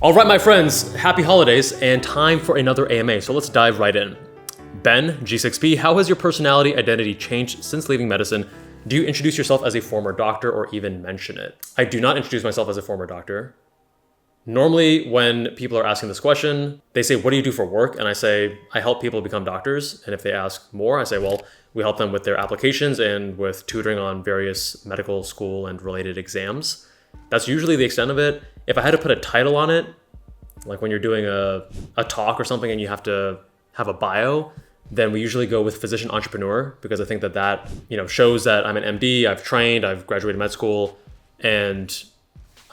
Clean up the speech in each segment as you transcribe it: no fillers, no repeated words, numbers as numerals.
All right, my friends, happy holidays and time for another AMA. So let's dive right in. Ben, G6P, how has your personality identity changed since leaving medicine? Do you introduce yourself as a former doctor or even mention it? I do not introduce myself as a former doctor. Normally, when people are asking this question, they say, what do you do for work? And I say, I help people become doctors. And if they ask more, I say, well, we help them with their applications and with tutoring on various medical school and related exams. That's usually the extent of it. If I had to put a title on it, like when you're doing a talk or something and you have to have a bio, then we usually go with physician entrepreneur, because I think that shows that I'm an MD, I've trained, I've graduated med school, and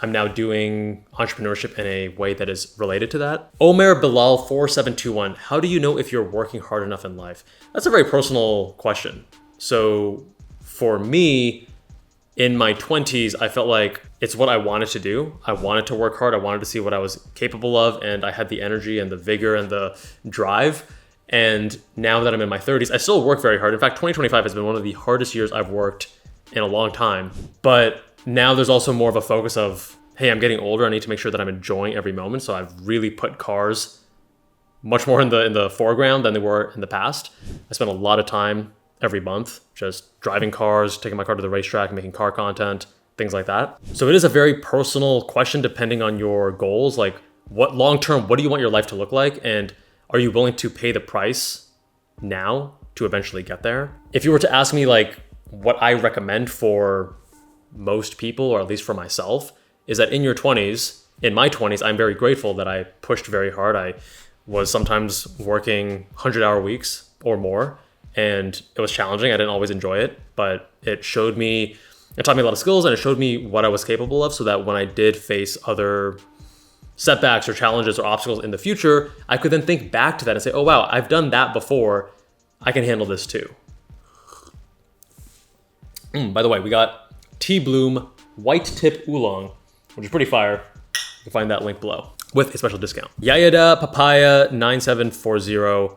I'm now doing entrepreneurship in a way that is related to that. Omer Bilal 4721, how do you know if you're working hard enough in life? That's a very personal question. So for me, in my 20s, I felt like it's what I wanted to do. I wanted to work hard. I wanted to see what I was capable of. And I had the energy and the vigor and the drive. And now that I'm in my 30s, I still work very hard. In fact, 2025 has been one of the hardest years I've worked in a long time. But now there's also more of a focus of, hey, I'm getting older. I need to make sure that I'm enjoying every moment. So I've really put cars much more in the foreground than they were in the past. I spent a lot of time every month just driving cars, taking my car to the racetrack, making car content, things like that. So it is a very personal question depending on your goals. Like, what long-term, what do you want your life to look like? And are you willing to pay the price now to eventually get there? If you were to ask me like what I recommend for most people, or at least for myself, is that in your 20s, in my 20s, I'm very grateful that I pushed very hard. I was sometimes working 100-hour weeks or more, and it was challenging. I didn't always enjoy it, but it taught me a lot of skills, and it showed me what I was capable of, so that when I did face other setbacks or challenges or obstacles in the future, I could then think back to that and say, oh wow, I've done that before. I can handle this too. By the way, we got Tea Bloom White Tip Oolong, which is pretty fire. You can find that link below with a special discount. Yayada Papaya 9740.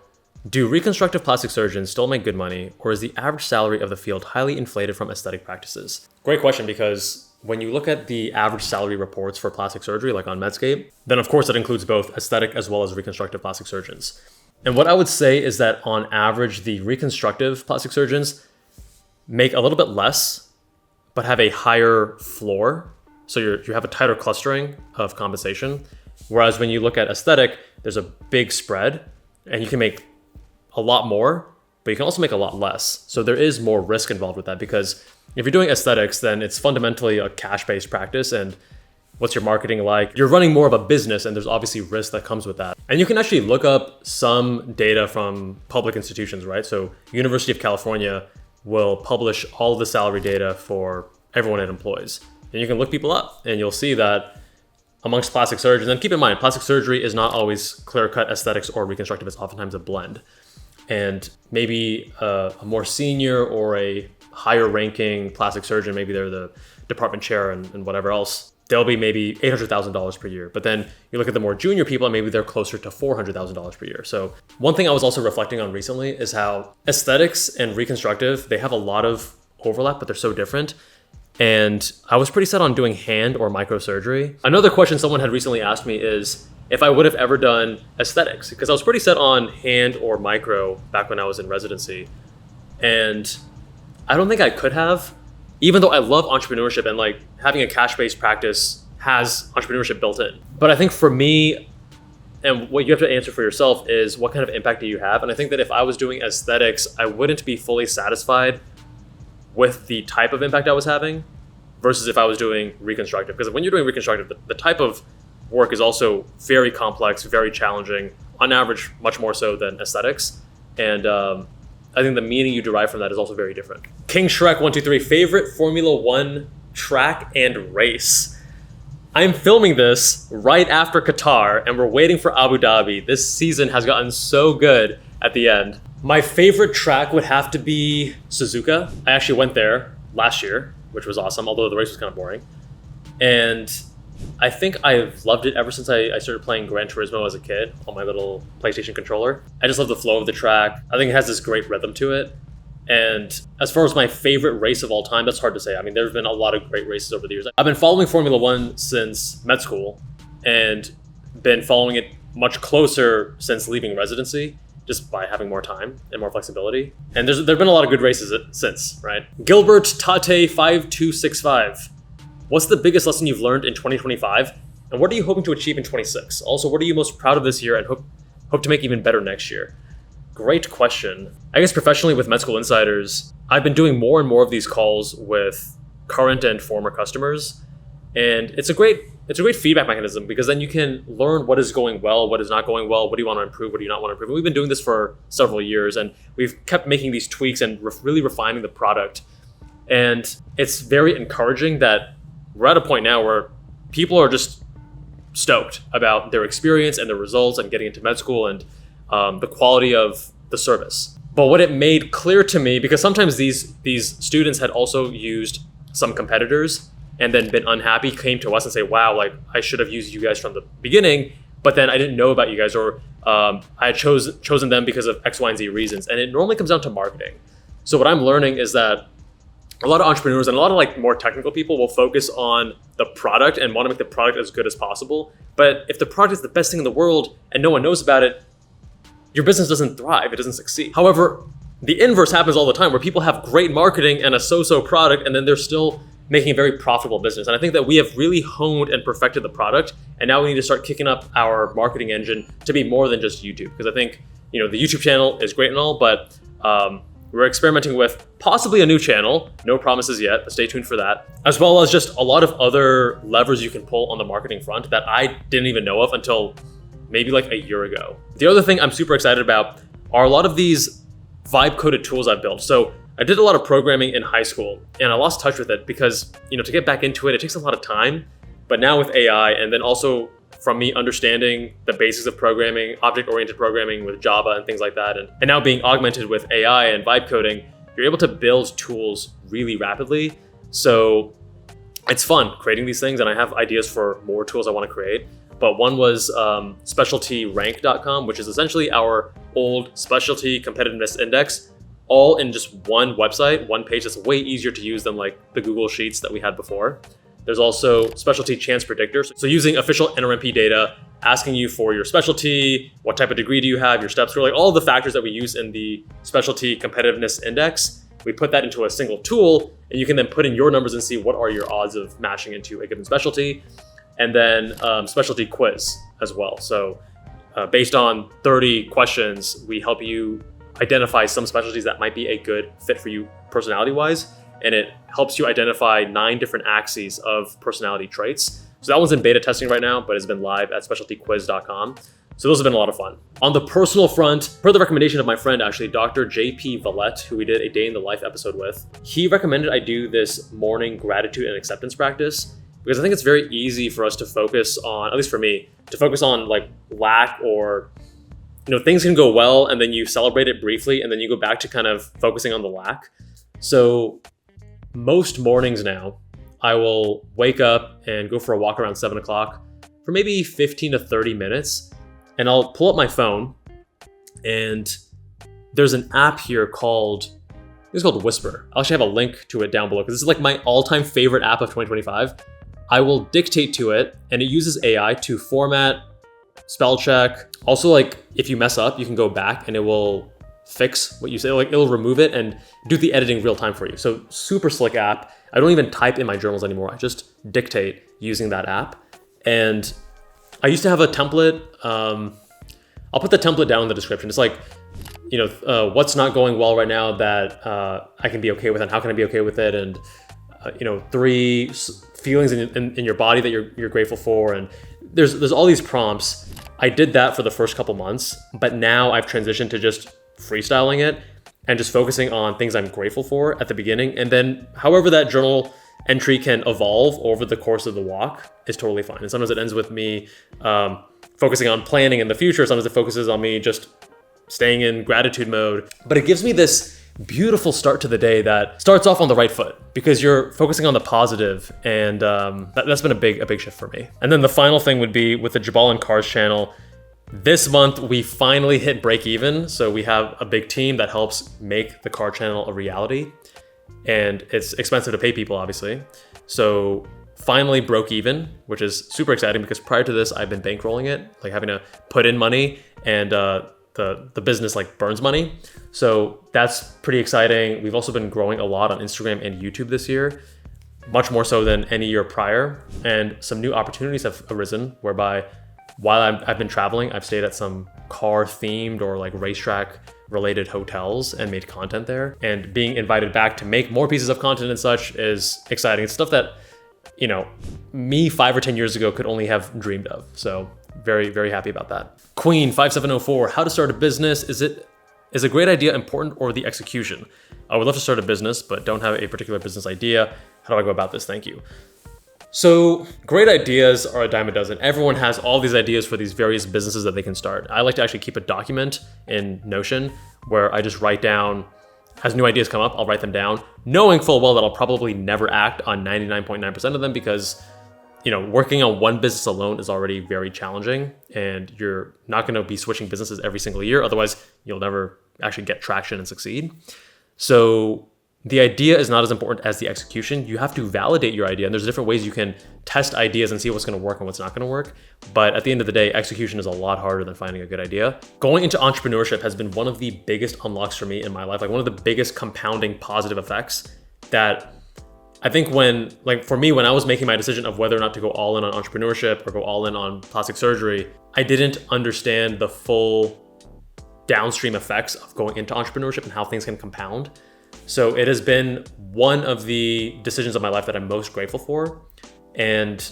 Do reconstructive plastic surgeons still make good money, or is the average salary of the field highly inflated from aesthetic practices? Great question, because when you look at the average salary reports for plastic surgery, like on Medscape, then of course that includes both aesthetic as well as reconstructive plastic surgeons. And what I would say is that on average, the reconstructive plastic surgeons make a little bit less, but have a higher floor. So you have a tighter clustering of compensation. Whereas when you look at aesthetic, there's a big spread, and you can make a lot more, but you can also make a lot less. So there is more risk involved with that, because if you're doing aesthetics, then it's fundamentally a cash-based practice. And what's your marketing like? You're running more of a business, and there's obviously risk that comes with that. And you can actually look up some data from public institutions, right? So University of California will publish all of the salary data for everyone it employs. And you can look people up, and you'll see that amongst plastic surgeons, and keep in mind, plastic surgery is not always clear-cut aesthetics or reconstructive. It's oftentimes a blend. And maybe a more senior or a higher ranking plastic surgeon, maybe they're the department chair and whatever else, they'll be maybe $800,000 per year. But then you look at the more junior people, and maybe they're closer to $400,000 per year. So one thing I was also reflecting on recently is how aesthetics and reconstructive, they have a lot of overlap, but they're so different. And I was pretty set on doing hand or microsurgery. Another question someone had recently asked me is if I would have ever done aesthetics, because I was pretty set on hand or micro back when I was in residency. And I don't think I could have, even though I love entrepreneurship, and like having a cash-based practice has entrepreneurship built in. But I think for me, and what you have to answer for yourself is what kind of impact do you have? And I think that if I was doing aesthetics, I wouldn't be fully satisfied with the type of impact I was having versus if I was doing reconstructive. Because when you're doing reconstructive, the type of work is also very complex, very challenging, on average, much more so than aesthetics. And I think the meaning you derive from that is also very different. King Shrek 123, favorite Formula One track and race. I'm filming this right after Qatar, and we're waiting for Abu Dhabi. This season has gotten so good at the end. My favorite track would have to be Suzuka. I actually went there last year, which was awesome, although the race was kind of boring. And I think I've loved it ever since I started playing Gran Turismo as a kid on my little PlayStation controller. I just love the flow of the track. I think it has this great rhythm to it. And as far as my favorite race of all time, that's hard to say. I mean, there's been a lot of great races over the years. I've been following Formula One since med school, and been following it much closer since leaving residency, just by having more time and more flexibility. And there've been a lot of good races since, right? Gilbert Tate 5265. What's the biggest lesson you've learned in 2025? And what are you hoping to achieve in 26? Also, what are you most proud of this year and hope to make even better next year? Great question. I guess professionally with Med School Insiders, I've been doing more and more of these calls with current and former customers. And it's a great feedback mechanism, because then you can learn what is going well, what is not going well, what do you want to improve, what do you not want to improve. And we've been doing this for several years, and we've kept making these tweaks and really refining the product. And it's very encouraging that we're at a point now where people are just stoked about their experience and their results and getting into med school and the quality of the service. But what it made clear to me, because sometimes these students had also used some competitors and then been unhappy, came to us and say, wow, like I should have used you guys from the beginning, but then I didn't know about you guys, or I had chosen them because of X, Y, and Z reasons. And it normally comes down to marketing. So what I'm learning is that a lot of entrepreneurs and a lot of like more technical people will focus on the product and want to make the product as good as possible. But if the product is the best thing in the world and no one knows about it, your business doesn't thrive, it doesn't succeed. However, the inverse happens all the time, where people have great marketing and a so-so product, and then they're still making a very profitable business. And I think that we have really honed and perfected the product, and now we need to start kicking up our marketing engine to be more than just YouTube. Because I think, the YouTube channel is great and all, but we're experimenting with possibly a new channel. No promises yet, but stay tuned for that. As well as just a lot of other levers you can pull on the marketing front that I didn't even know of until maybe like a year ago. The other thing I'm super excited about are a lot of these vibe-coded tools I've built. So I did a lot of programming in high school, and I lost touch with it because, to get back into it, it takes a lot of time. But now with AI, and then also from me understanding the basics of programming, object-oriented programming with Java and things like that, and now being augmented with AI and vibe coding, you're able to build tools really rapidly. So it's fun creating these things, and I have ideas for more tools I want to create. But one was specialtyrank.com, which is essentially our old specialty competitiveness index, all in just one website, one page that's way easier to use than like the Google Sheets that we had before. There's also specialty chance predictors. So using official NRMP data, asking you for your specialty, what type of degree do you have, your steps, like all the factors that we use in the specialty competitiveness index. We put that into a single tool, and you can then put in your numbers and see what are your odds of matching into a given specialty. And then specialty quiz as well. So based on 30 questions, we help you identify some specialties that might be a good fit for you personality-wise. And it helps you identify 9 different axes of personality traits. So that one's in beta testing right now, but it's been live at specialtyquiz.com. So those have been a lot of fun. On the personal front, per the recommendation of my friend, actually, Dr. JP Valette, who we did a day in the life episode with, he recommended I do this morning gratitude and acceptance practice, because I think it's very easy for us to focus on, at least for me, to focus on like lack, or, things can go well and then you celebrate it briefly and then you go back to kind of focusing on the lack. So most mornings now, I will wake up and go for a walk around 7 o'clock for maybe 15 to 30 minutes. And I'll pull up my phone, and there's an app here called Whisper. I'll actually have a link to it down below, because this is like my all-time favorite app of 2025. I will dictate to it, and it uses AI to format, spell check. Also, like if you mess up, you can go back and it will fix what you say. Like it'll remove it and do the editing real time for you. So super slick app. I don't even type in my journals anymore. I just dictate using that app. And I used to have a template. I'll put the template down in the description. It's like, what's not going well right now that I can be okay with, and how can I be okay with it? And 3 feelings in your body that you're grateful for. And there's all these prompts. I did that for the first couple months, but now I've transitioned to just freestyling it and just focusing on things I'm grateful for at the beginning. And then however that journal entry can evolve over the course of the walk is totally fine. And sometimes it ends with me focusing on planning in the future. Sometimes it focuses on me just staying in gratitude mode. But it gives me this beautiful start to the day that starts off on the right foot, because you're focusing on the positive, and that's been a big shift for me. And then the final thing would be with the Jubbal and Cars channel. This month we finally hit break even, so we have a big team that helps make the car channel a reality, and it's expensive to pay people, obviously. So finally broke even, which is super exciting because prior to this, I've been bankrolling it, like having to put in money, and the business like burns money. So that's pretty exciting. We've also been growing a lot on Instagram and YouTube this year, much more so than any year prior. And some new opportunities have arisen whereby while I've been traveling, I've stayed at some car themed or like racetrack related hotels and made content there. And being invited back to make more pieces of content and such is exciting. It's stuff that, you know, me 5 or 10 years ago could only have dreamed of. So very, very happy about that. Queen 5704, how to start a business. Is a great idea important or the execution? I would love to start a business, but don't have a particular business idea. How do I go about this? Thank you. So great ideas are a dime a dozen. Everyone has all these ideas for these various businesses that they can start. I like to actually keep a document in Notion where I just write down, as new ideas come up, I'll write them down, knowing full well that I'll probably never act on 99.9% of them because, you know, working on one business alone is already very challenging, and you're not going to be switching businesses every single year. Otherwise, you'll never actually get traction and succeed. So the idea is not as important as the execution. You have to validate your idea, and there's different ways you can test ideas and see what's going to work and what's not going to work. But at the end of the day, execution is a lot harder than finding a good idea. Going into entrepreneurship has been one of the biggest unlocks for me in my life, like one of the biggest compounding positive effects that I think for me, when I was making my decision of whether or not to go all in on entrepreneurship or go all in on plastic surgery, I didn't understand the full downstream effects of going into entrepreneurship and how things can compound. So it has been one of the decisions of my life that I'm most grateful for. And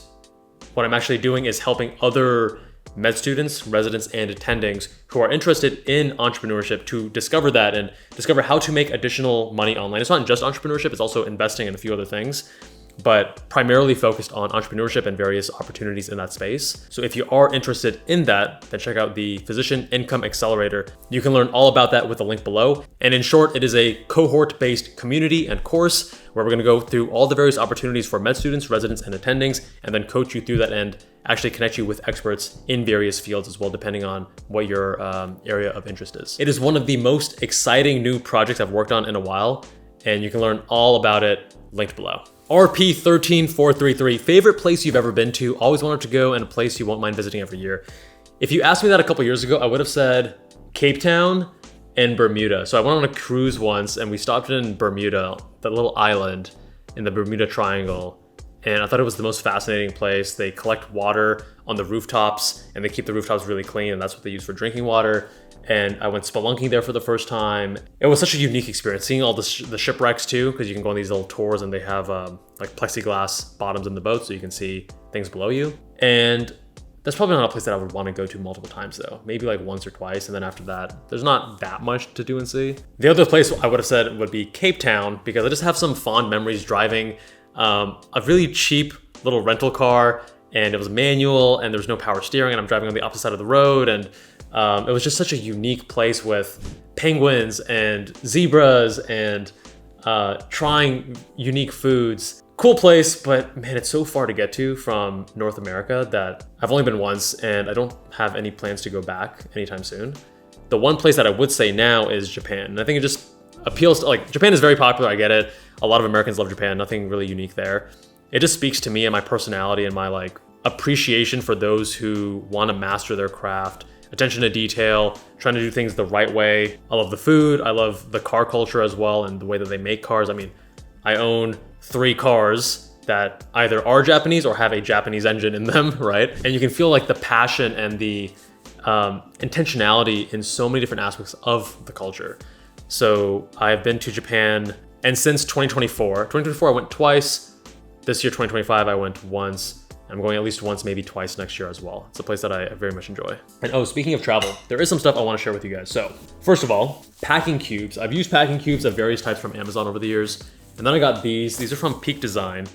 what I'm actually doing is helping other med students, residents, and attendings who are interested in entrepreneurship to discover that and discover how to make additional money online. It's not just entrepreneurship, it's also investing in a few other things, but primarily focused on entrepreneurship and various opportunities in that space. So if you are interested in that, then check out the Physician Income Accelerator. You can learn all about that with the link below. And in short, it is a cohort-based community and course where we're gonna go through all the various opportunities for med students, residents, and attendings, and then coach you through that and actually connect you with experts in various fields as well, depending on what your area of interest is. It is one of the most exciting new projects I've worked on in a while, and you can learn all about it linked below. RP13433, favorite place you've ever been to, always wanted to go, and a place you won't mind visiting every year. If you asked me that a couple years ago, I would have said Cape Town and Bermuda. So I went on a cruise once and we stopped in Bermuda, that little island in the Bermuda Triangle. And I thought it was the most fascinating place. They collect water on the rooftops and they keep the rooftops really clean, and that's what they use for drinking water. And I went spelunking there for the first time. It was such a unique experience, seeing all the shipwrecks too, because you can go on these little tours and they have like plexiglass bottoms in the boat so you can see things below you. And that's probably not a place that I would want to go to multiple times though. Maybe like once or twice, and then after that, there's not that much to do and see. The other place I would have said would be Cape Town, because I just have some fond memories driving a really cheap little rental car, and it was manual and there was no power steering, and I'm driving on the opposite side of the road, and it was just such a unique place with penguins and zebras and trying unique foods. Cool place, but man, it's so far to get to from North America that I've only been once and I don't have any plans to go back anytime soon. The one place that I would say now is Japan. And I think it just appeals to, like, Japan is very popular, I get it. A lot of Americans love Japan, nothing really unique there. It just speaks to me and my personality and my like appreciation for those who want to master their craft, attention to detail, trying to do things the right way. I love the food, I love the car culture as well and the way that they make cars. I mean, I own 3 cars that either are Japanese or have a Japanese engine in them, right? And you can feel like the passion and the intentionality in so many different aspects of the culture. So I've been to Japan, and since 2024 I went twice. This year, 2025, I went once. I'm going at least once, maybe twice next year as well. It's a place that I very much enjoy. And oh, speaking of travel, there is some stuff I want to share with you guys. So first of all, packing cubes. I've used packing cubes of various types from Amazon over the years. And then I got these. These are from Peak Design.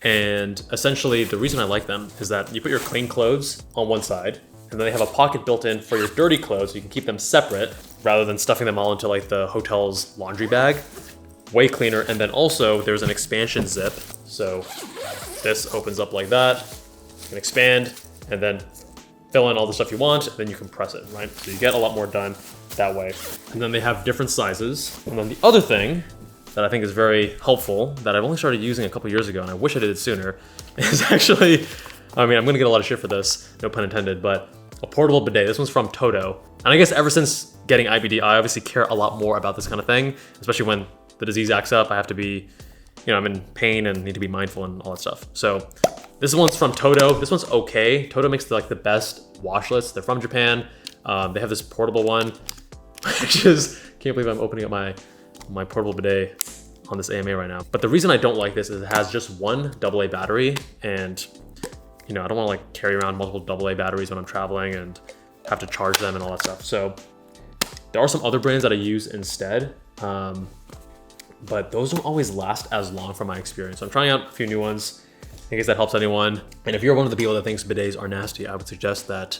And essentially the reason I like them is that you put your clean clothes on one side, and then they have a pocket built in for your dirty clothes so you can keep them separate rather than stuffing them all into like the hotel's laundry bag. Way cleaner. And then also there's an expansion zip. So this opens up like that. You can expand and then fill in all the stuff you want, and then you can press it, right? So you get a lot more done that way. And then they have different sizes. And then the other thing that I think is very helpful that I've only started using a couple years ago, and I wish I did it sooner, is actually, I mean, I'm gonna get a lot of shit for this, no pun intended, but a portable bidet. This one's from Toto. And I guess ever since getting IBD, I obviously care a lot more about this kind of thing, especially when the disease acts up. I have to be, I'm in pain and need to be mindful and all that stuff. So this one's from Toto. This one's okay. Toto makes the best washlets. They're from Japan. They have this portable one. I just can't believe I'm opening up my portable bidet on this AMA right now. But the reason I don't like this is it has just one AA battery, and I don't want to carry around multiple AA batteries when I'm traveling and have to charge them and all that stuff. So there are some other brands that I use instead, but those don't always last as long from my experience. So I'm trying out a few new ones in case that helps anyone. And if you're one of the people that thinks bidets are nasty, I would suggest that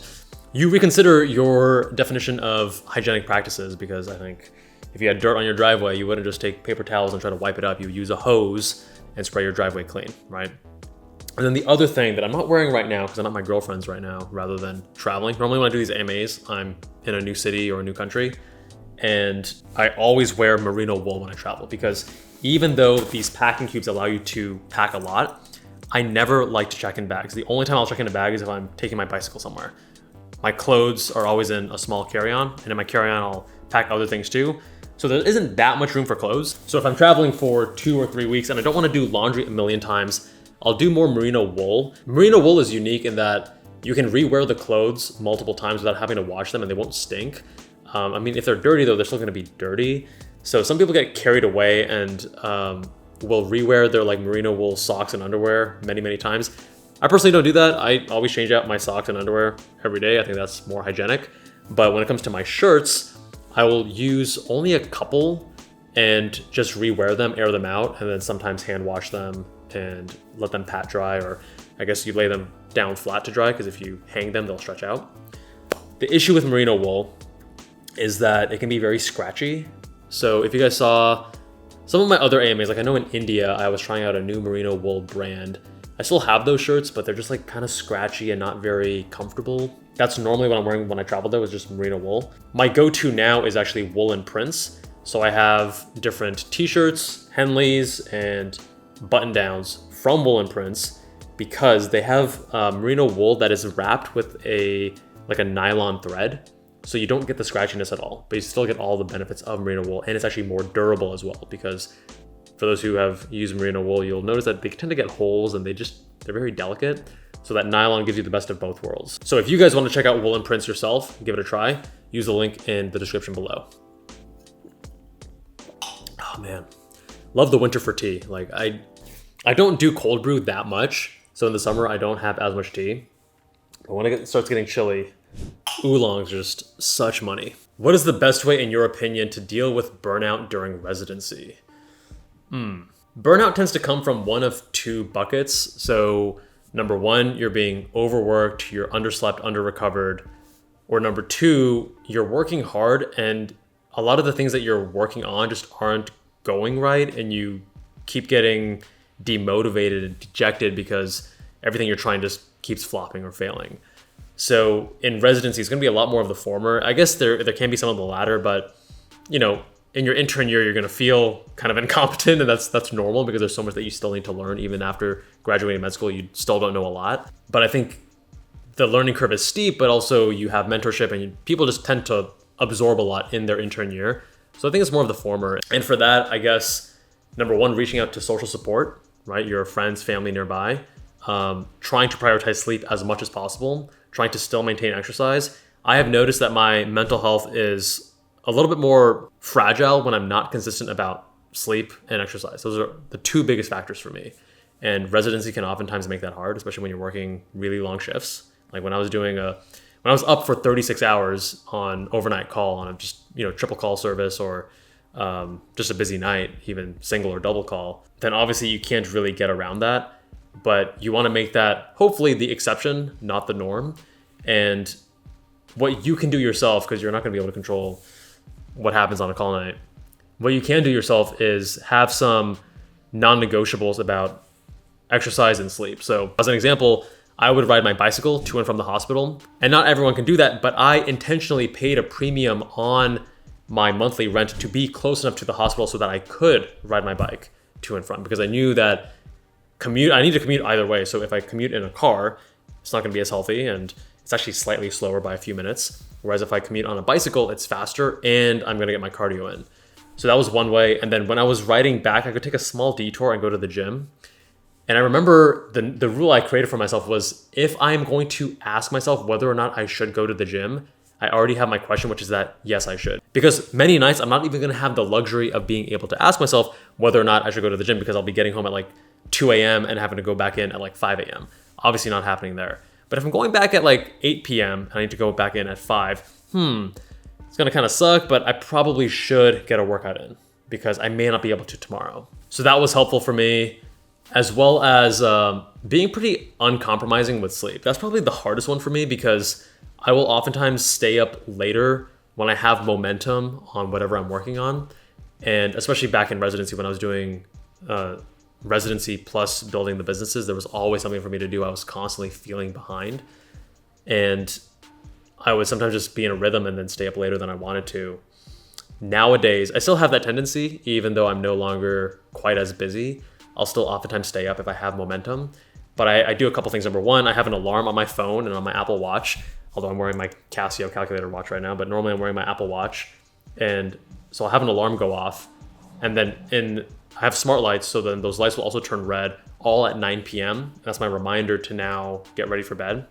you reconsider your definition of hygienic practices, because I think if you had dirt on your driveway, you wouldn't just take paper towels and try to wipe it up. You would use a hose and spray your driveway clean, right? And then the other thing that I'm not wearing right now, because I'm at my girlfriend's right now, rather than traveling. Normally when I do these AMAs, I'm in a new city or a new country, and I always wear merino wool when I travel, because even though these packing cubes allow you to pack a lot, I never like to check in bags. The only time I'll check in a bag is if I'm taking my bicycle somewhere. My clothes are always in a small carry-on, and in my carry-on I'll pack other things too. So there isn't that much room for clothes. So if I'm traveling for 2 or 3 weeks and I don't want to do laundry a million times, I'll do more merino wool. Merino wool is unique in that you can rewear the clothes multiple times without having to wash them, and they won't stink. I mean, if they're dirty though, they're still gonna be dirty. So some people get carried away and will rewear their merino wool socks and underwear many, many times. I personally don't do that. I always change out my socks and underwear every day. I think that's more hygienic. But when it comes to my shirts, I will use only a couple and just rewear them, air them out, and then sometimes hand wash them and let them pat dry, or I guess you lay them down flat to dry, because if you hang them, they'll stretch out. The issue with merino wool is that it can be very scratchy. So if you guys saw some of my other AMAs, I know in India, I was trying out a new merino wool brand. I still have those shirts, but they're just kind of scratchy and not very comfortable. That's normally what I'm wearing when I travel though, is just merino wool. My go-to now is actually woolen prints. So I have different t-shirts, Henleys, and button downs from woolen prints, because they have merino wool that is wrapped with a nylon thread. So you don't get the scratchiness at all, but you still get all the benefits of merino wool, and it's actually more durable as well, because for those who have used merino wool, you'll notice that they tend to get holes and they're very delicate. So that nylon gives you the best of both worlds. So if you guys want to check out woolen prints yourself, give it a try, use the link in the description below. Oh man, love the winter for tea. I don't do cold brew that much. So in the summer, I don't have as much tea. But when it starts getting chilly, oolong's just such money. What is the best way, in your opinion, to deal with burnout during residency? Burnout tends to come from one of two buckets. So number one, you're being overworked, you're underslept, under-recovered. Or number two, you're working hard and a lot of the things that you're working on just aren't going right, and you keep getting demotivated and dejected because everything you're trying just keeps flopping or failing. So in residency, it's gonna be a lot more of the former. I guess there can be some of the latter, but in your intern year, you're gonna feel kind of incompetent, and that's normal, because there's so much that you still need to learn. Even after graduating med school, you still don't know a lot. But I think the learning curve is steep, but also you have mentorship, and people just tend to absorb a lot in their intern year. So I think it's more of the former. And for that, I guess, number one, reaching out to social support, right? Your friends, family nearby, trying to prioritize sleep as much as possible, trying to still maintain exercise. I have noticed that my mental health is a little bit more fragile when I'm not consistent about sleep and exercise. Those are the two biggest factors for me. And residency can oftentimes make that hard, especially when you're working really long shifts. Like when I was up for 36 hours on overnight call on a just, triple call service, or just a busy night, even single or double call, then obviously you can't really get around that. But you want to make that hopefully the exception, not the norm. And what you can do yourself, because you're not going to be able to control what happens on a call night, what you can do yourself is have some non-negotiables about exercise and sleep. So as an example, I would ride my bicycle to and from the hospital, and not everyone can do that, but I intentionally paid a premium on my monthly rent to be close enough to the hospital so that I could ride my bike to and from, because I knew that I need to commute either way. So if I commute in a car, it's not going to be as healthy, and it's actually slightly slower by a few minutes. Whereas if I commute on a bicycle, it's faster and I'm going to get my cardio in. So that was one way. And then when I was riding back, I could take a small detour and go to the gym. And I remember the rule I created for myself was, if I'm going to ask myself whether or not I should go to the gym, I already have my question, which is that yes, I should. Because many nights I'm not even going to have the luxury of being able to ask myself whether or not I should go to the gym, because I'll be getting home at like 2 a.m. and having to go back in at like 5 a.m. Obviously not happening there. But if I'm going back at like 8 p.m. and I need to go back in at 5, it's gonna kind of suck, but I probably should get a workout in because I may not be able to tomorrow. So that was helpful for me, as well as being pretty uncompromising with sleep. That's probably the hardest one for me, because I will oftentimes stay up later when I have momentum on whatever I'm working on. And especially back in residency, when I was doing residency plus building the businesses, there was always something for me to do. I was constantly feeling behind, and I would sometimes just be in a rhythm and then stay up later than I wanted to. Nowadays, I still have that tendency, even though I'm no longer quite as busy. I'll still oftentimes stay up if I have momentum, but I do a couple things. Number one, I have an alarm on my phone and on my Apple Watch, although I'm wearing my Casio calculator watch right now, but normally I'm wearing my Apple Watch. And so I'll have an alarm go off, and then I have smart lights, so then those lights will also turn red all at 9 p.m. That's my reminder to now get ready for bed.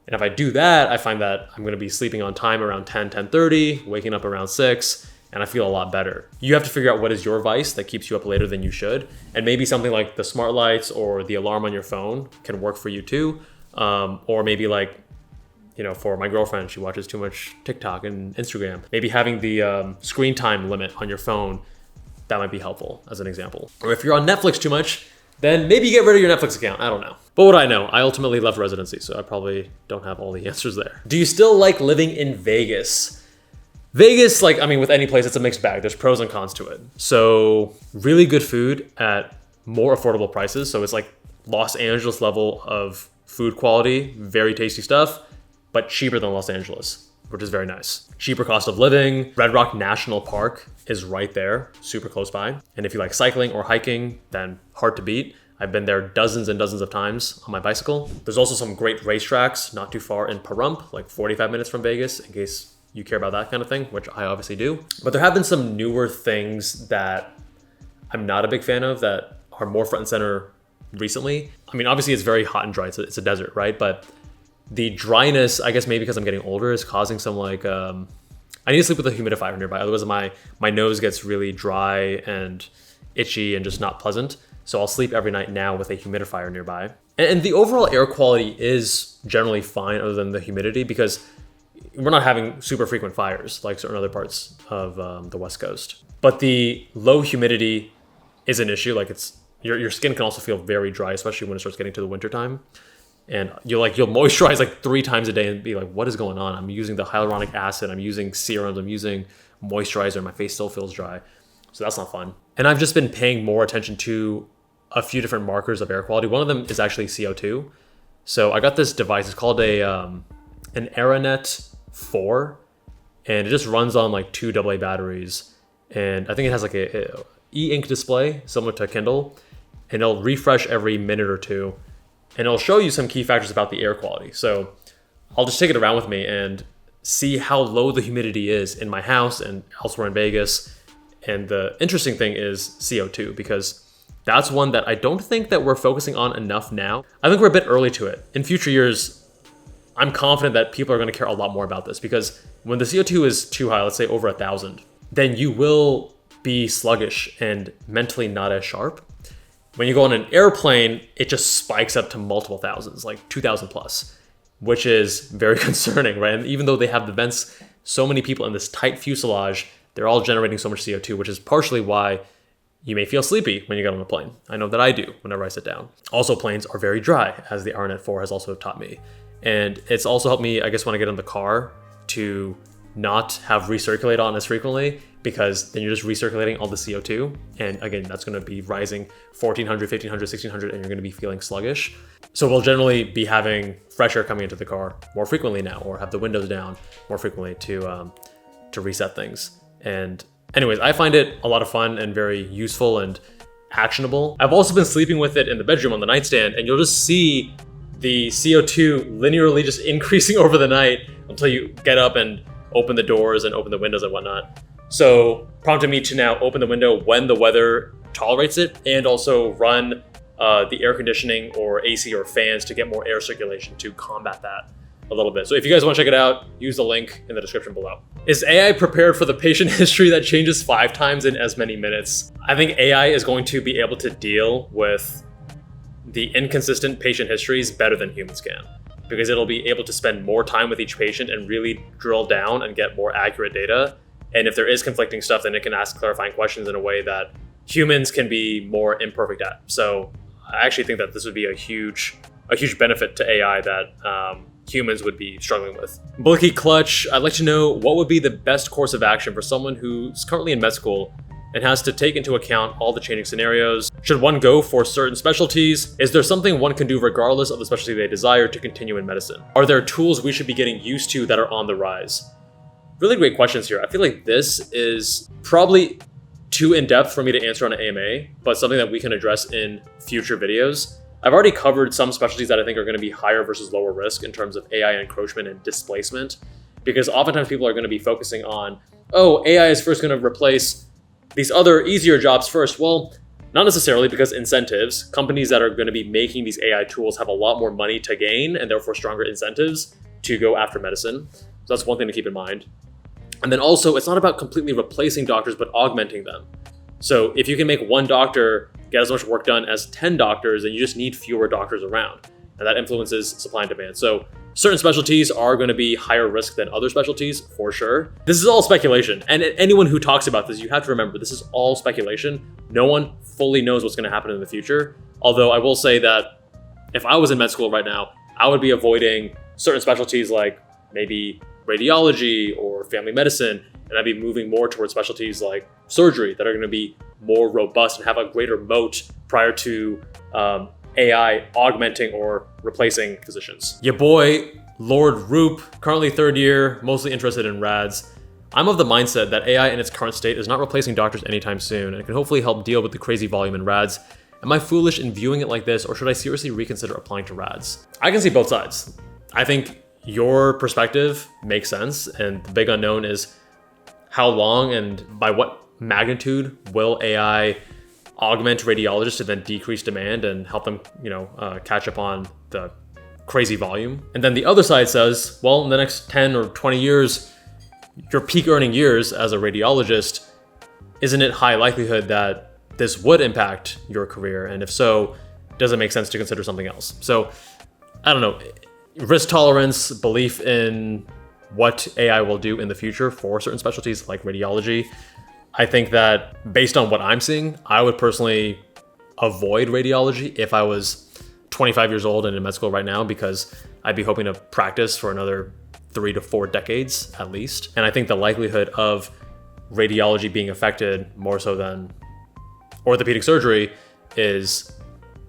And if I do that, I find that I'm going to be sleeping on time around 10:30, waking up around 6, and I feel a lot better. You have to figure out what is your vice that keeps you up later than you should. And maybe something like the smart lights or the alarm on your phone can work for you too. Or maybe like, for my girlfriend, she watches too much TikTok and Instagram. Maybe having the screen time limit on your phone, that might be helpful as an example. Or if you're on Netflix too much, then maybe get rid of your Netflix account. I don't know. But what do I know? I ultimately left residency, so I probably don't have all the answers there. Do you still like living in Vegas? Vegas, with any place, it's a mixed bag. There's pros and cons to it. So really good food at more affordable prices. So it's like Los Angeles level of food quality, very tasty stuff, but cheaper than Los Angeles, which is very nice. Cheaper cost of living. Red Rock National Park is right there, super close by. And if you like cycling or hiking, then hard to beat. I've been there dozens and dozens of times on my bicycle. There's also some great racetracks not too far in Pahrump, like 45 minutes from Vegas, in case you care about that kind of thing, which I obviously do. But there have been some newer things that I'm not a big fan of that are more front and center recently. Obviously it's very hot and dry. It's a desert, right? But the dryness, I guess maybe because I'm getting older, is causing some I need to sleep with a humidifier nearby. Otherwise my nose gets really dry and itchy and just not pleasant. So I'll sleep every night now with a humidifier nearby. And the overall air quality is generally fine other than the humidity, because we're not having super frequent fires like certain other parts of the West Coast. But the low humidity is an issue. Your skin can also feel very dry, especially when it starts getting to the wintertime. And you'll moisturize 3 times a day and be like, what is going on? I'm using the hyaluronic acid, I'm using serums, I'm using moisturizer, my face still feels dry. So that's not fun. And I've just been paying more attention to a few different markers of air quality. One of them is actually CO2. So I got this device, it's called an Aranet 4, and it just runs on 2 AA batteries. And I think it has a e-ink display similar to Kindle, and it'll refresh every minute or two. And it'll show you some key factors about the air quality. So I'll just take it around with me and see how low the humidity is in my house and elsewhere in Vegas. And the interesting thing is CO2, because that's one that I don't think that we're focusing on enough now. I think we're a bit early to it. In future years, I'm confident that people are going to care a lot more about this, because when the CO2 is too high, let's say over 1,000, then you will be sluggish and mentally not as sharp. When you go on an airplane, it just spikes up to multiple thousands, 2,000 plus, which is very concerning, right? And even though they have the vents, so many people in this tight fuselage, they're all generating so much CO2, which is partially why you may feel sleepy when you get on a plane. I know that I do whenever I sit down. Also, planes are very dry, as the Aranet 4 has also taught me. And it's also helped me, I guess, when I get in the car to not have recirculate on as frequently, because then you're just recirculating all the CO2. And again, that's going to be rising 1,400, 1,500, 1,600, and you're going to be feeling sluggish. So we'll generally be having fresh air coming into the car more frequently now, or have the windows down more frequently to reset things. And anyways, I find it a lot of fun and very useful and actionable. I've also been sleeping with it in the bedroom on the nightstand, and you'll just see the CO2 linearly just increasing over the night until you get up and open the doors and open the windows and whatnot. So prompted me to now open the window when the weather tolerates it, and also run the air conditioning or AC or fans to get more air circulation to combat that a little bit. So if you guys want to check it out, use the link in the description below. Is AI prepared for the patient history that changes 5 times in as many minutes? I think AI is going to be able to deal with the inconsistent patient histories better than humans can, because it'll be able to spend more time with each patient and really drill down and get more accurate data. And if there is conflicting stuff, then it can ask clarifying questions in a way that humans can be more imperfect at. So I actually think that this would be a huge benefit to AI that humans would be struggling with. Blicky Clutch, I'd like to know what would be the best course of action for someone who's currently in med school and has to take into account all the changing scenarios. Should one go for certain specialties? Is there something one can do regardless of the specialty they desire to continue in medicine? Are there tools we should be getting used to that are on the rise? Really great questions here. I feel like this is probably too in-depth for me to answer on an AMA, but something that we can address in future videos. I've already covered some specialties that I think are going to be higher versus lower risk in terms of AI encroachment and displacement, because oftentimes people are going to be focusing on, oh, AI is first going to replace these other easier jobs first. Well, not necessarily, because incentives, companies that are going to be making these AI tools have a lot more money to gain and therefore stronger incentives to go after medicine. So that's one thing to keep in mind. And then also, it's not about completely replacing doctors, but augmenting them. So if you can make one doctor get as much work done as 10 doctors, then you just need fewer doctors around. And that influences supply and demand. So certain specialties are going to be higher risk than other specialties, for sure. This is all speculation. And anyone who talks about this, you have to remember, this is all speculation. No one fully knows what's going to happen in the future. Although I will say that if I was in med school right now, I would be avoiding certain specialties like maybe radiology or family medicine, and I'd be moving more towards specialties like surgery that are going to be more robust and have a greater moat prior to AI augmenting or replacing physicians. Your boy, Lord Roop, currently 3rd year, mostly interested in RADs. I'm of the mindset that AI in its current state is not replacing doctors anytime soon, and can hopefully help deal with the crazy volume in RADs. Am I foolish in viewing it like this, or should I seriously reconsider applying to RADs? I can see both sides. I think your perspective makes sense, and the big unknown is how long and by what magnitude will AI augment radiologists to then decrease demand and help them, catch up on the crazy volume. And then the other side says, well, in the next 10 or 20 years, your peak earning years as a radiologist, isn't it high likelihood that this would impact your career? And if so, does it make sense to consider something else? So I don't know, risk tolerance, belief in what AI will do in the future for certain specialties like radiology. I think that based on what I'm seeing, I would personally avoid radiology if I was 25 years old and in med school right now, because I'd be hoping to practice for another 3 to 4 decades at least. And I think the likelihood of radiology being affected more so than orthopedic surgery is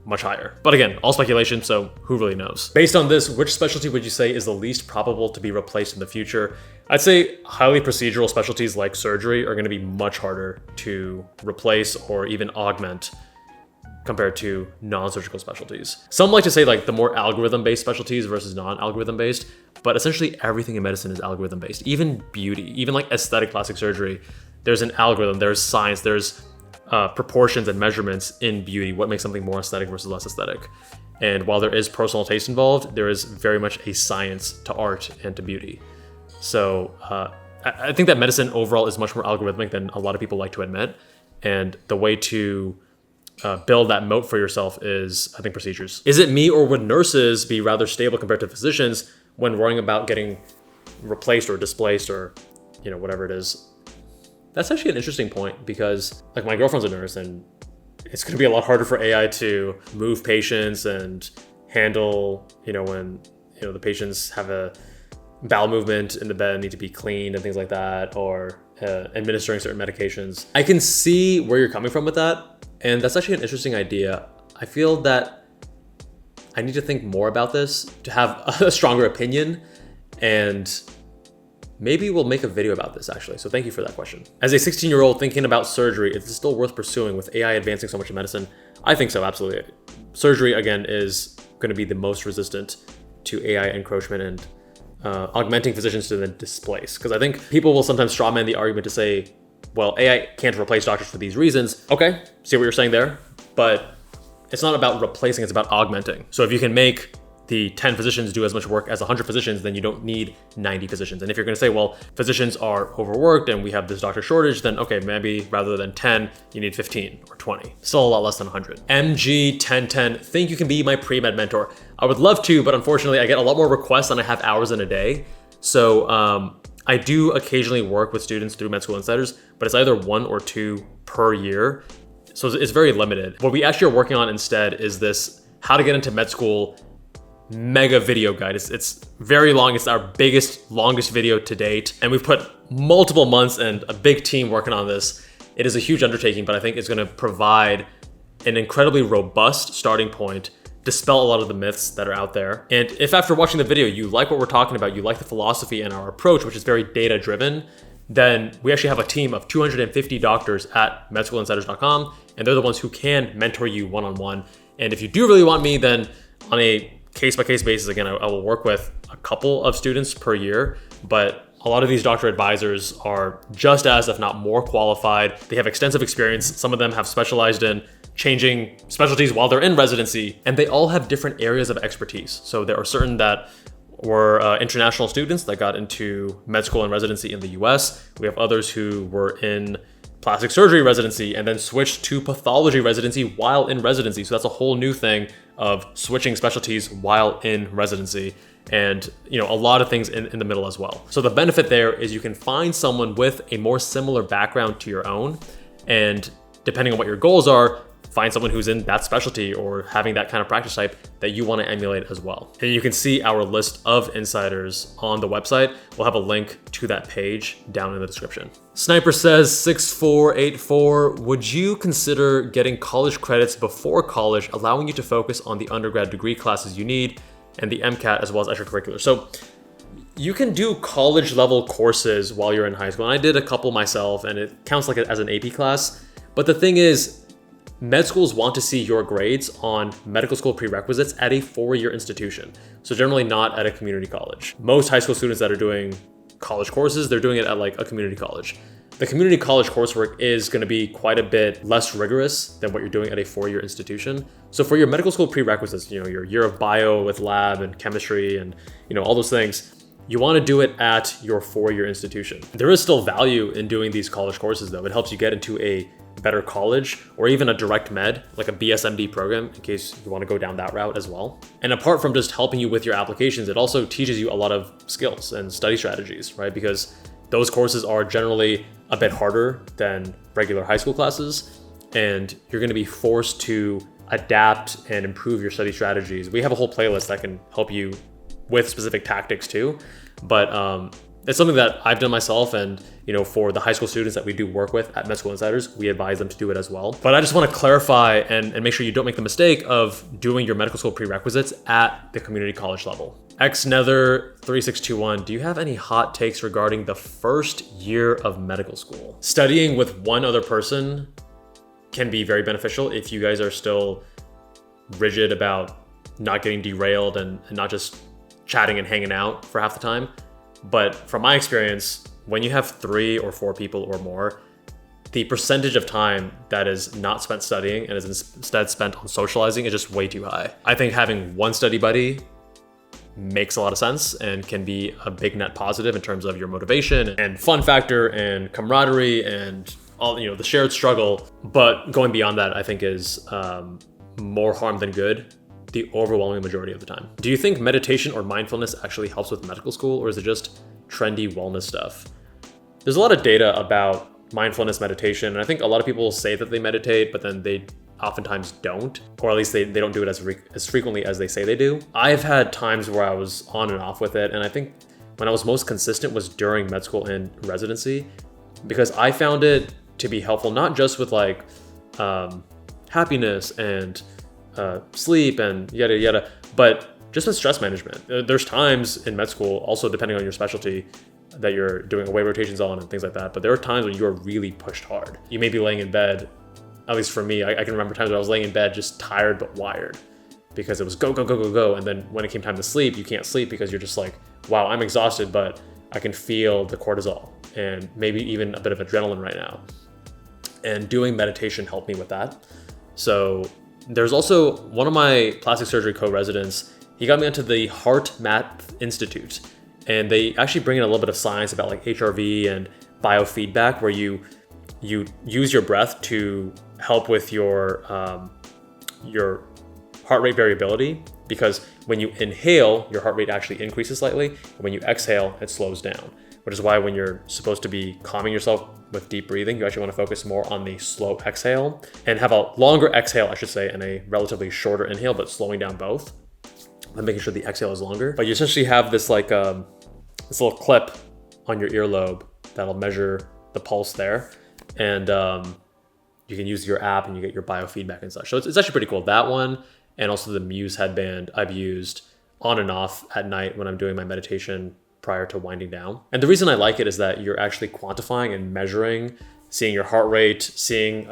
much higher. But again, all speculation, so who really knows? Based on this, which specialty would you say is the least probable to be replaced in the future? I'd say highly procedural specialties like surgery are going to be much harder to replace or even augment compared to non-surgical specialties. Some like to say like the more algorithm-based specialties versus non-algorithm-based, but essentially everything in medicine is algorithm-based. Even beauty, even like aesthetic plastic surgery, there's an algorithm, there's science, there's proportions and measurements in beauty, what makes something more aesthetic versus less aesthetic. And while there is personal taste involved, there is very much a science to art and to beauty. So I think that medicine overall is much more algorithmic than a lot of people like to admit. And the way to build that moat for yourself is, I think, procedures. Is it me, or would nurses be rather stable compared to physicians when worrying about getting replaced or displaced or, whatever it is? That's actually an interesting point, because like my girlfriend's a nurse, and it's going to be a lot harder for AI to move patients and handle, when, the patients have a bowel movement in the bed and need to be cleaned and things like that, or administering certain medications. I can see where you're coming from with that. And that's actually an interesting idea. I feel that I need to think more about this to have a stronger opinion and maybe we'll make a video about this actually. So thank you for that question. As a 16-year-old thinking about surgery, is it still worth pursuing with AI advancing so much in medicine? I think so, absolutely. Surgery, again, is going to be the most resistant to AI encroachment and augmenting physicians to then displace. Because I think people will sometimes strawman the argument to say, well, AI can't replace doctors for these reasons. Okay, see what you're saying there? But it's not about replacing, it's about augmenting. So if you can make the 10 physicians do as much work as 100 physicians, then you don't need 90 physicians. And if you're gonna say, well, physicians are overworked and we have this doctor shortage, then okay, maybe rather than 10, you need 15 or 20. Still a lot less than 100. MG1010, think you can be my pre-med mentor? I would love to, but unfortunately I get a lot more requests than I have hours in a day. So I do occasionally work with students through Med School Insiders, but it's either 1 or 2 per year. So it's very limited. What we actually are working on instead is this how to get into med school mega video guide. It's very long. It's our biggest, longest video to date. And we've put multiple months and a big team working on this. It is a huge undertaking, but I think it's gonna provide an incredibly robust starting point, dispel a lot of the myths that are out there. And if after watching the video, you like what we're talking about, you like the philosophy and our approach, which is very data driven, then we actually have a team of 250 doctors at medschoolinsiders.com, and they're the ones who can mentor you one-on-one. And if you do really want me, then on a case-by-case basis, again, I will work with a couple of students per year, but a lot of these doctor advisors are just as, if not more qualified. They have extensive experience. Some of them have specialized in changing specialties while they're in residency, and they all have different areas of expertise. So there are certain that were international students that got into med school and residency in the US. We have others who were in plastic surgery residency and then switched to pathology residency while in residency. So that's a whole new thing of switching specialties while in residency, and a lot of things in the middle as well. So the benefit there is you can find someone with a more similar background to your own, and depending on what your goals are, find someone who's in that specialty or having that kind of practice type that you want to emulate as well. And you can see our list of insiders on the website. We'll have a link to that page down in the description. Sniper says 6484, would you consider getting college credits before college, allowing you to focus on the undergrad degree classes you need and the MCAT as well as extracurriculars? So you can do college level courses while you're in high school. And I did a couple myself, and it counts like as an AP class. But the thing is, med schools want to see your grades on medical school prerequisites at a 4-year institution. So generally not at a community college. Most high school students that are doing college courses, they're doing it at like a community college. The community college coursework is going to be quite a bit less rigorous than what you're doing at a 4-year institution. So for your medical school prerequisites, your year of bio with lab and chemistry and all those things, you want to do it at your 4-year institution. There is still value in doing these college courses though. It helps you get into a better college or even a direct med, like a BSMD program, in case you want to go down that route as well. And apart from just helping you with your applications, it also teaches you a lot of skills and study strategies, right? Because those courses are generally a bit harder than regular high school classes, and you're going to be forced to adapt and improve your study strategies. We have a whole playlist that can help you with specific tactics too, but it's something that I've done myself, and for the high school students that we do work with at Med School Insiders, we advise them to do it as well. But I just want to clarify and make sure you don't make the mistake of doing your medical school prerequisites at the community college level. XNether3621, do you have any hot takes regarding the first year of medical school? Studying with one other person can be very beneficial if you guys are still rigid about not getting derailed and not just chatting and hanging out for half the time. But from my experience, when you have 3 or 4 people or more, the percentage of time that is not spent studying and is instead spent on socializing is just way too high. I think having one study buddy makes a lot of sense and can be a big net positive in terms of your motivation and fun factor and camaraderie and all the shared struggle. But going beyond that, I think is more harm than good the overwhelming majority of the time. Do you think meditation or mindfulness actually helps with medical school, or is it just trendy wellness stuff? There's a lot of data about mindfulness meditation, and I think a lot of people say that they meditate, but then they oftentimes don't, or at least they don't do it as frequently as they say they do. I've had times where I was on and off with it, and I think when I was most consistent was during med school and residency, because I found it to be helpful, not just with like happiness and sleep and yada yada, but just with stress management. There's times in med school, also depending on your specialty, that you're doing away rotations on and things like that. But there are times when you are really pushed hard. You may be laying in bed, at least for me, I can remember times when I was laying in bed just tired but wired because it was go, go, go, go, go. And then when it came time to sleep, you can't sleep because you're just like, wow, I'm exhausted, but I can feel the cortisol and maybe even a bit of adrenaline right now. And doing meditation helped me with that. So there's also one of my plastic surgery co-residents, he got me onto the Heart Math Institute. And they actually bring in a little bit of science about like HRV and biofeedback, where you use your breath to help with your heart rate variability, because when you inhale, your heart rate actually increases slightly. And when you exhale, it slows down, which is why when you're supposed to be calming yourself with deep breathing, you actually want to focus more on the slow exhale and have a longer exhale, I should say, and a relatively shorter inhale, but slowing down both and making sure the exhale is longer. But you essentially have this like this little clip on your earlobe that'll measure the pulse there. And you can use your app and you get your biofeedback and such. So it's actually pretty cool. That one, and also the Muse headband I've used on and off at night when I'm doing my meditation prior to winding down. And the reason I like it is that you're actually quantifying and measuring, seeing your heart rate, seeing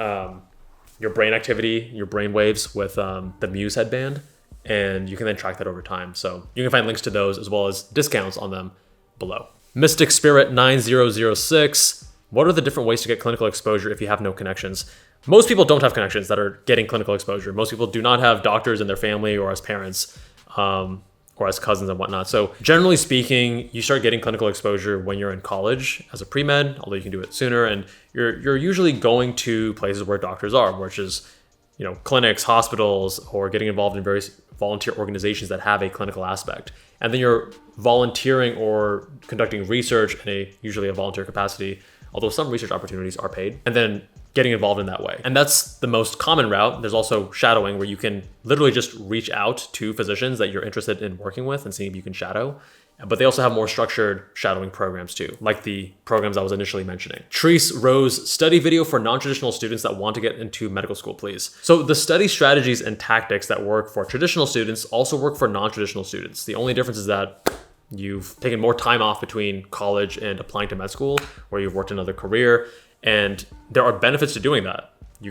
your brain activity, your brain waves with the Muse headband, and you can then track that over time. So you can find links to those as well as discounts on them below. Mystic Spirit 9006. What are the different ways to get clinical exposure if you have no connections? Most people don't have connections that are getting clinical exposure. Most people do not have doctors in their family or as parents or as cousins and whatnot. So generally speaking, you start getting clinical exposure when you're in college as a pre-med, although you can do it sooner. And you're usually going to places where doctors are, which is, you know, clinics, hospitals, or getting involved in various volunteer organizations that have a clinical aspect. And then you're volunteering or conducting research in usually a volunteer capacity, although some research opportunities are paid, and then getting involved in that way. And that's the most common route. There's also shadowing, where you can literally just reach out to physicians that you're interested in working with and seeing if you can shadow. But they also have more structured shadowing programs too, like the programs I was initially mentioning. Treese Rose, study video for non-traditional students that want to get into medical school, please. So the study strategies and tactics that work for traditional students also work for non-traditional students. The only difference is that you've taken more time off between college and applying to med school, where you've worked another career, and there are benefits to doing that. You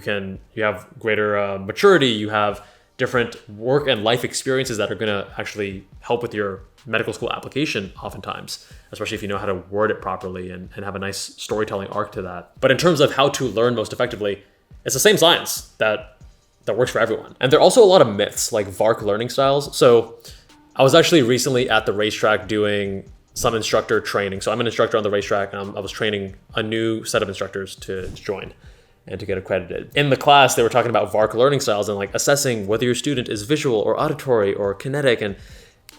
have greater maturity, you have different work and life experiences that are going to actually help with your medical school application oftentimes, especially if you know how to word it properly and have a nice storytelling arc to that. But in terms of how to learn most effectively, it's the same science that works for everyone. And there are also a lot of myths, like VARC learning styles. So I was actually recently at the racetrack doing some instructor training. So I'm an instructor on the racetrack, and I was training a new set of instructors to join and to get accredited. In the class, they were talking about VARC learning styles and like assessing whether your student is visual or auditory or kinetic and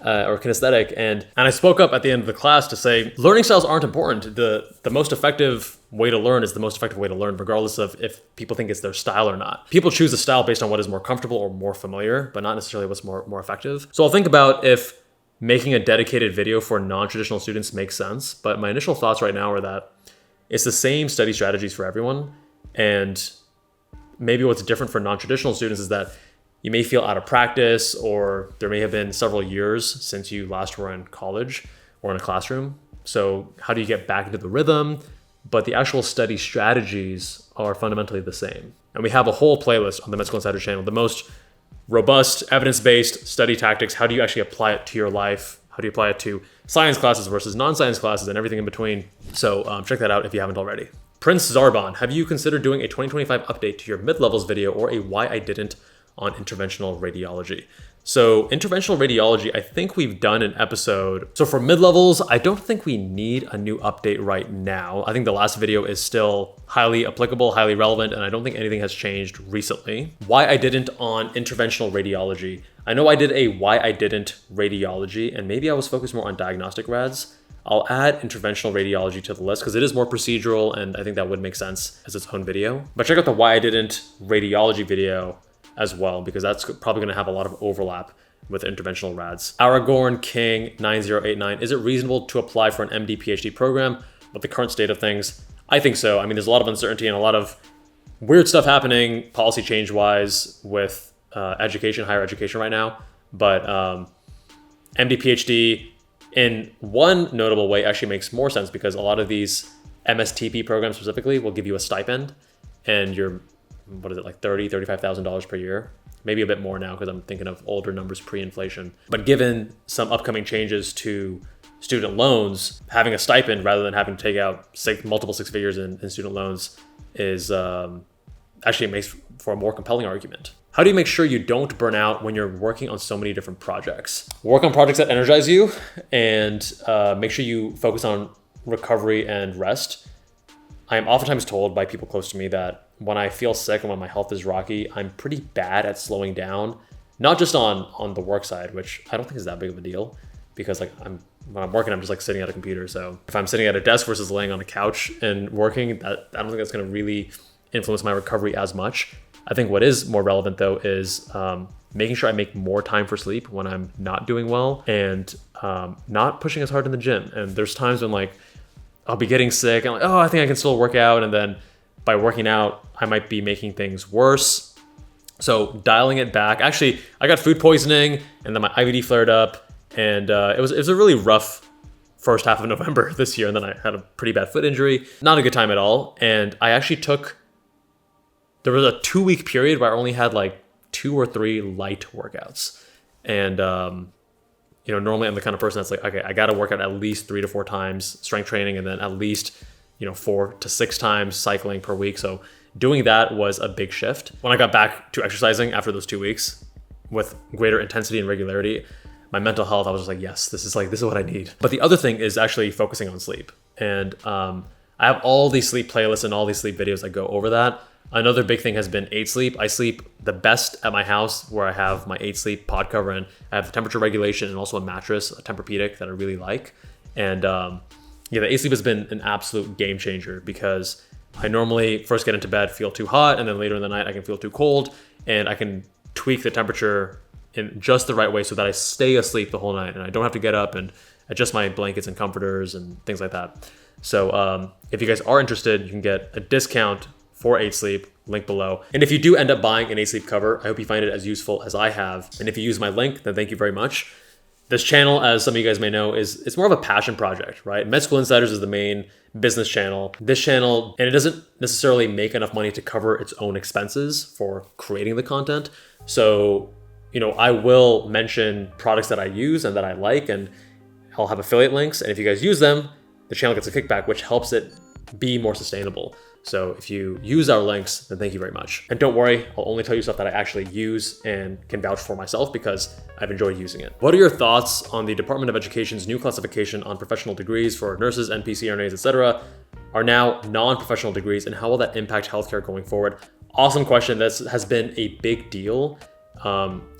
or kinesthetic. And I spoke up at the end of the class to say, learning styles aren't important. The most effective way to learn is the most effective way to learn, regardless of if people think it's their style or not. People choose a style based on what is more comfortable or more familiar, but not necessarily what's more effective. So I'll think about if making a dedicated video for non-traditional students makes sense. But my initial thoughts right now are that it's the same study strategies for everyone. And maybe what's different for non-traditional students is that you may feel out of practice, or there may have been several years since you last were in college or in a classroom. So how do you get back into the rhythm? But the actual study strategies are fundamentally the same. And we have a whole playlist on the Med School Insider channel, the most robust, evidence-based study tactics. How do you actually apply it to your life? How do you apply it to science classes versus non-science classes and everything in between? So check that out if you haven't already. Prince Zarbon, have you considered doing a 2025 update to your mid-levels video or a why I didn't on interventional radiology? So interventional radiology, I think we've done an episode. So for mid-levels, I don't think we need a new update right now. I think the last video is still highly applicable, highly relevant, and I don't think anything has changed recently. Why I didn't on interventional radiology. I know I did a why I didn't radiology, and maybe I was focused more on diagnostic rads. I'll add interventional radiology to the list because it is more procedural, and I think that would make sense as its own video. But check out the why I didn't radiology video as well, because that's probably going to have a lot of overlap with interventional rads. Aragorn King 9089, is it reasonable to apply for an MD PhD program with the current state of things? I think so. I mean, there's a lot of uncertainty and a lot of weird stuff happening policy change wise with education, higher education right now. But MD PhD, In one notable way, actually makes more sense because a lot of these MSTP programs specifically will give you a stipend, and you're, what is it, like $35,000 per year? Maybe a bit more now because I'm thinking of older numbers pre-inflation. But given some upcoming changes to student loans, having a stipend rather than having to take out multiple six figures in student loans is actually makes for a more compelling argument. How do you make sure you don't burn out when you're working on so many different projects? Work on projects that energize you, and make sure you focus on recovery and rest. I am oftentimes told by people close to me that when I feel sick and when my health is rocky, I'm pretty bad at slowing down, not just on the work side, which I don't think is that big of a deal, because like when I'm working, I'm just like sitting at a computer. So if I'm sitting at a desk versus laying on a couch and working, I don't think that's going to really influence my recovery as much. I think what is more relevant though is making sure I make more time for sleep when I'm not doing well, and not pushing as hard in the gym. And there's times when like I'll be getting sick and I'm like, oh, I think I can still work out. And then by working out, I might be making things worse. So dialing it back. Actually, I got food poisoning and then my IBD flared up, and it was a really rough first half of November this year. And then I had a pretty bad foot injury. Not a good time at all. And I actually there was a 2-week period where I only had like 2 or 3 light workouts. And, normally I'm the kind of person that's like, okay, I got to work out at least 3 to 4 times strength training, and then at least, 4 to 6 times cycling per week. So doing that was a big shift. When I got back to exercising after those 2 weeks with greater intensity and regularity, my mental health, I was just like, yes, this is what I need. But the other thing is actually focusing on sleep. And I have all these sleep playlists and all these sleep videos that go over that. Another big thing has been 8 Sleep. I sleep the best at my house, where I have my 8 Sleep pod cover, and I have temperature regulation and also a mattress, a Tempur-Pedic that I really like. And the 8 Sleep has been an absolute game changer, because I normally first get into bed, feel too hot, and then later in the night I can feel too cold, and I can tweak the temperature in just the right way so that I stay asleep the whole night and I don't have to get up and adjust my blankets and comforters and things like that. So if you guys are interested, you can get a discount for 8 Sleep, link below. And if you do end up buying an 8 Sleep cover, I hope you find it as useful as I have. And if you use my link, then thank you very much. This channel, as some of you guys may know, it's more of a passion project, right? Med School Insiders is the main business channel. This channel, and it doesn't necessarily make enough money to cover its own expenses for creating the content. So, I will mention products that I use and that I like, and I'll have affiliate links. And if you guys use them, the channel gets a kickback, which helps it be more sustainable. So if you use our links, then thank you very much. And don't worry, I'll only tell you stuff that I actually use and can vouch for myself because I've enjoyed using it. What are your thoughts on the Department of Education's new classification on professional degrees for nurses, NP, CRNAs, etc. are now non-professional degrees, and how will that impact healthcare going forward? Awesome question. This has been a big deal,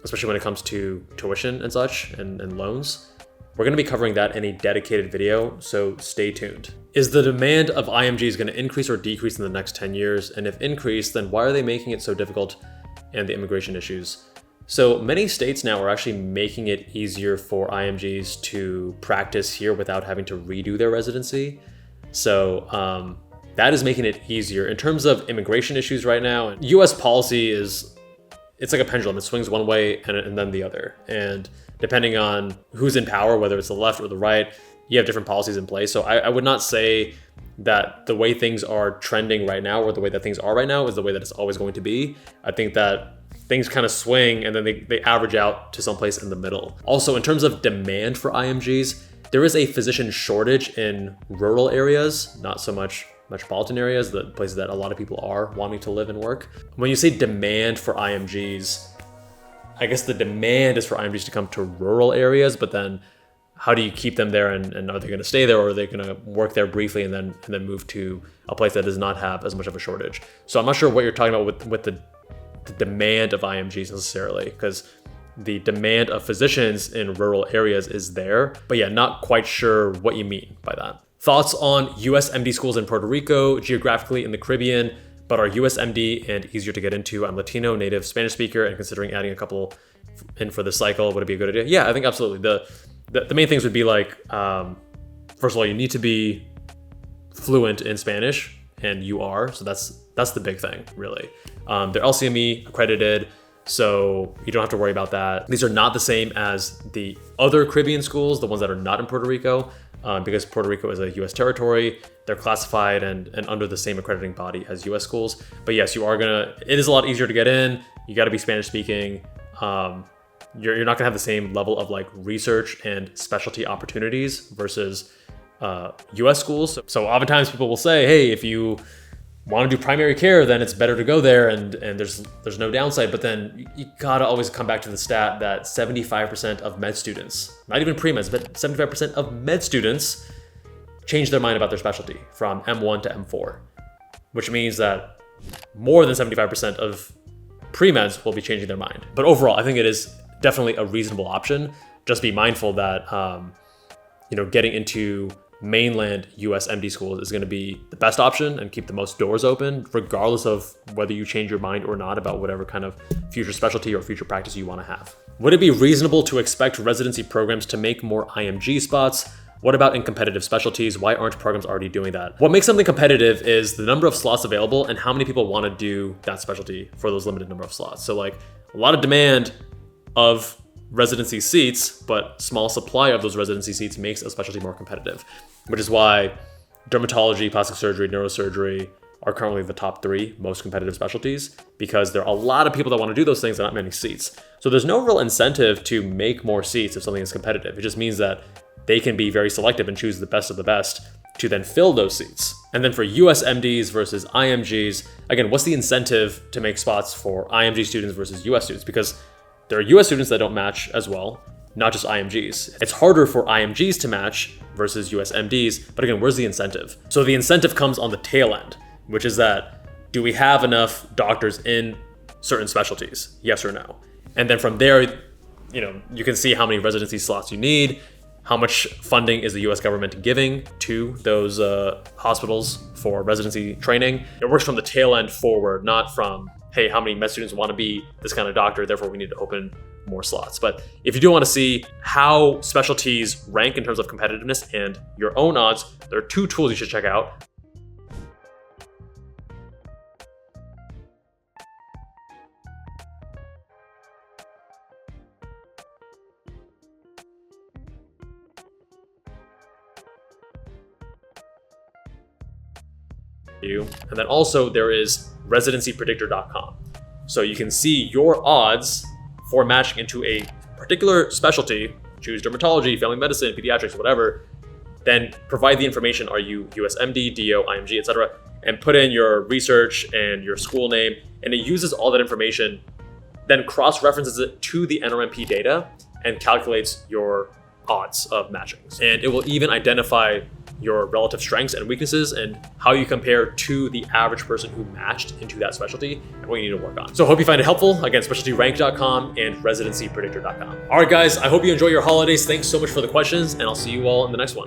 especially when it comes to tuition and such and loans. We're going to be covering that in a dedicated video, so stay tuned. Is the demand of IMGs going to increase or decrease in the next 10 years? And if increased, then why are they making it so difficult, and the immigration issues? So many states now are actually making it easier for IMGs to practice here without having to redo their residency. So that is making it easier. In terms of immigration issues right now, US policy it's like a pendulum. It swings one way and then the other. And depending on who's in power, whether it's the left or the right, you have different policies in place. So I would not say that the way things are trending right now, or the way that things are right now, is the way that it's always going to be. I think that things kind of swing and then they average out to someplace in the middle. Also, in terms of demand for IMGs, there is a physician shortage in rural areas, not so much metropolitan areas, the places that a lot of people are wanting to live and work. When you say demand for IMGs, I guess the demand is for IMGs to come to rural areas, but then how do you keep them there, and are they going to stay there, or are they going to work there briefly and then move to a place that does not have as much of a shortage? So I'm not sure what you're talking about with the demand of IMGs necessarily, because the demand of physicians in rural areas is there, but yeah, not quite sure what you mean by that. Thoughts on US MD schools in Puerto Rico, geographically in the Caribbean, but are US MD and easier to get into? I'm Latino, native Spanish speaker, and considering adding a couple in for the cycle, would it be a good idea? Yeah, I think absolutely. The main things would be like, first of all, you need to be fluent in Spanish, and you are, so that's the big thing, really. They're LCME accredited, So you don't have to worry about that. These are not the same as the other Caribbean schools, the ones that are not in Puerto Rico, because Puerto Rico is a US territory. They're classified and under the same accrediting body as US schools. But yes, it is a lot easier to get in. You gotta be Spanish speaking. You're not gonna have the same level of like research and specialty opportunities versus US schools. So oftentimes people will say, hey, if you want to do primary care, then it's better to go there and there's no downside. But then you gotta always come back to the stat that 75% of med students, not even pre-meds, but 75% of med students change their mind about their specialty from M1 to M4, which means that more than 75% of pre-meds will be changing their mind. But overall, I think it is definitely a reasonable option. Just be mindful that getting into mainland US MD schools is going to be the best option and keep the most doors open, regardless of whether you change your mind or not about whatever kind of future specialty or future practice you want to have. Would it be reasonable to expect residency programs to make more IMG spots? What about in competitive specialties? Why aren't programs already doing that? What makes something competitive is the number of slots available and how many people want to do that specialty for those limited number of slots. So like a lot of demand of residency seats, but small supply of those residency seats makes a specialty more competitive, which is why dermatology, plastic surgery, neurosurgery are currently the top 3 most competitive specialties, because there are a lot of people that want to do those things and not many seats. So there's no real incentive to make more seats if something is competitive. It just means that they can be very selective and choose the best of the best to then fill those seats. And then for US MDs versus IMGs, again, what's the incentive to make spots for IMG students versus US students? Because there are US students that don't match as well, not just IMGs. It's harder for IMGs to match versus US MDs, but again, where's the incentive? So the incentive comes on the tail end, which is that, do we have enough doctors in certain specialties? Yes or no? And then from there, you can see how many residency slots you need, how much funding is the US government giving to those hospitals for residency training. It works from the tail end forward, not from, hey, how many med students want to be this kind of doctor, therefore we need to open more slots. But if you do want to see how specialties rank in terms of competitiveness and your own odds, there are 2 tools you should check out. And then also there is residencypredictor.com. So you can see your odds for matching into a particular specialty, choose dermatology, family medicine, pediatrics, whatever, then provide the information. Are you USMD, DO, IMG, etc., and put in your research and your school name, and it uses all that information, then cross-references it to the NRMP data and calculates your odds of matching. And it will even identify your relative strengths and weaknesses and how you compare to the average person who matched into that specialty and what you need to work on. So I hope you find it helpful. Again, specialtyrank.com and residencypredictor.com. All right, guys, I hope you enjoy your holidays. Thanks so much for the questions, and I'll see you all in the next one.